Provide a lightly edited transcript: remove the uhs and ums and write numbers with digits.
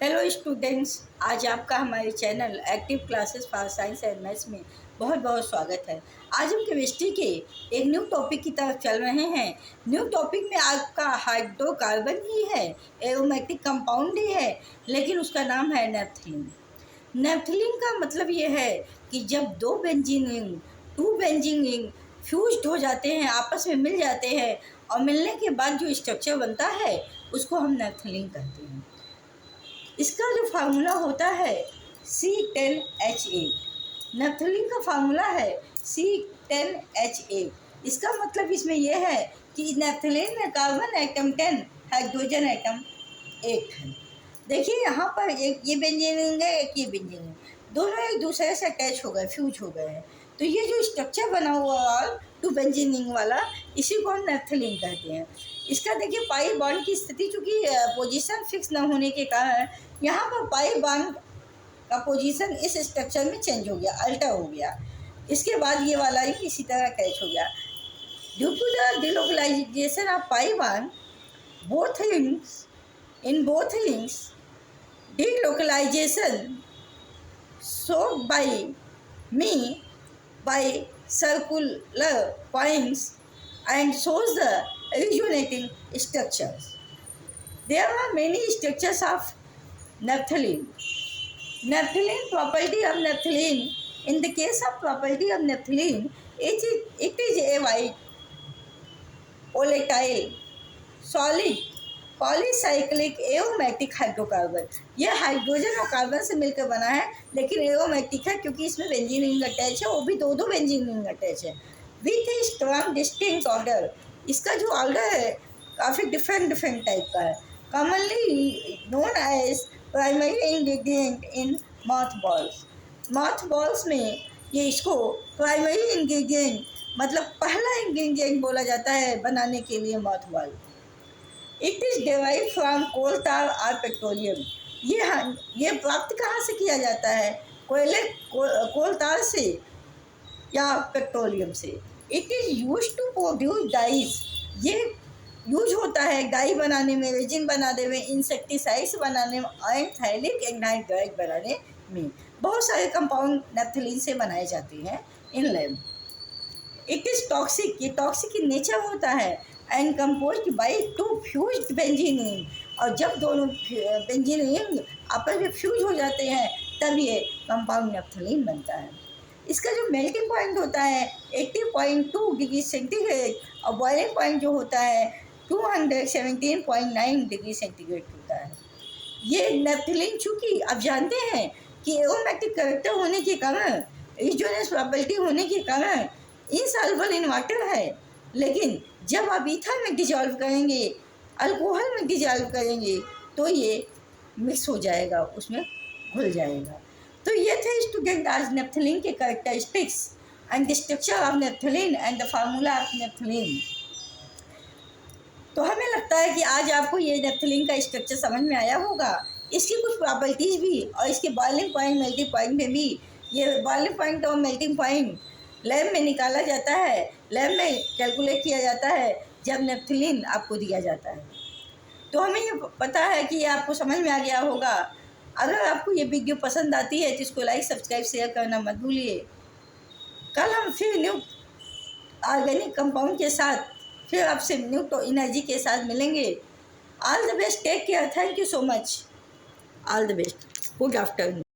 Hello students, आज आपका हमारे channel active classes for science and maths में बहुत बहुत स्वागत है। आज हम केमिस्ट्री के एक न्यू टॉपिक की तरफ चल रहे हैं। न्यू टॉपिक में आपका हाइड्रोकार्बन ही है, एरोमेटिक कंपाउंड ही है, लेकिन उसका नाम है नेफ्थलीन। नेफ्थलीन का मतलब ये है कि जब टू बेंजीन रिंग फ्यूज्ड हो जाते हैं, आपस में मिल जाते हैं और मिलने के बाद जो स्ट्रक्चर बनता है उसको हम नेफ्थलीन कहते हैं। इसका जो फार्मूला होता है C10H8। नेफ्थलीन का फार्मूला है C10H8। इसका मतलब इसमें यह है कि नेफ्थलीन में कार्बन एटम 10, हाइड्रोजन एटम 8 है। देखिए यहाँ पर एक ये बेंजीन रिंग है, एक ये बेंजीन रिंग, दोनों एक दूसरे से अटैच हो गए, फ्यूज हो गए हैं। तो ये जो स्ट्रक्चर बना हुआ है टू बेंजीन रिंग वाला, इसी को हम नेफ्थलीन कहते हैं। इसका देखिए पाई बॉन्ड की स्थिति, चूँकि पोजीशन फिक्स ना होने के कारण यहाँ पर पाई बॉन्ड का पोजीशन इस स्ट्रक्चर में चेंज हो गया, अल्टर हो गया। इसके बाद ये वाला ही इसी तरह अटैच हो गया। Due to the delocalization of pi bond, both rings delocalization shown by circular points and shows the originating structures. There are many structures of naphthalene. Property of naphthalene. In the case of property of naphthalene, it is a white, volatile, solid, polycyclic aromatic hydrocarbon. यह hydrogen और carbon से मिलकर बना है, लेकिन aromatic है क्योंकि इसमें बेंजीन रिंग अटैच है, वो भी दो बेंजीन रिंग अटैच है। With a strong distinct order. इसका जो ऑर्डर है काफ़ी डिफरेंट टाइप का है। Commonly known as primary ingredient in moth balls में ये इसको प्राइमरी इंग्रेडिएंट मतलब पहला इंग्रेडिएंट बोला जाता है बनाने के लिए moth ball. It is derive from coal tar और पेट्रोलियम। ये प्राप्त कहाँ से किया जाता है? कोल तार से या पेट्रोलियम से। It is use to produce dyes. ये यूज होता है डाई बनाने में, रेजिन बनाने में, इंसेक्टिसाइड्स बनाने में, एंथैलिक एंहाइड्राइड बनाने में। बहुत सारे कंपाउंड नेफ्थलीन से बनाए जाते हैं in lab. It is toxic. ये टॉक्सिक इन नेचर होता है and composed by two fused benzene ring. और जब दोनों बेंजीन रिंग आपस में फ्यूज हो जाते हैं तब ये कंपाउंड नेफ्थलीन बनता है। इसका जो मेल्टिंग पॉइंट होता है 80.2 डिग्री सेंटीग्रेड और बॉइलिंग पॉइंट जो होता है 217.9 डिग्री सेंटीग्रेड होता है। ये नेफ्थलीन चूँकि आप जानते हैं कि एरोमेटिक कैरेक्टर होने के कारण, रिजोनेंस प्रॉपर्टी होने के कारण इनसॉल्युबल इन वाटर है, लेकिन जब आप ईथर में डिजॉल्व करेंगे, अल्कोहल में डिजॉल्व करेंगे तो ये मिक्स हो जाएगा, उसमें घुल जाएगा। तो ये थे स्टूडेंट आज नेफ्थलीन के characteristics and the structure of naphthalene and the formula of naphthalene. तो हमें लगता है कि आज आपको ये नेफ्थलीन का स्ट्रक्चर समझ में आया होगा, इसकी कुछ प्रॉपर्टीज़ भी और इसके बॉइलिंग पॉइंट, मेल्टिंग पॉइंट में भी। ये बॉइलिंग पॉइंट और मेल्टिंग पॉइंट लैब में निकाला जाता है, लैब में कैलकुलेट किया जाता है जब नेफ्थलीन आपको दिया जाता है। तो हमें ये पता है कि ये आपको समझ में आ गया होगा। अगर आपको ये वीडियो पसंद आती है तो इसको लाइक, सब्सक्राइब, शेयर करना मत भूलिए। कल हम फिर न्यू ऑर्गेनिक कंपाउंड के साथ फिर आपसे न्यू तो एनर्जी के साथ मिलेंगे। All the best, take care, thank you so much, all the best, good afternoon.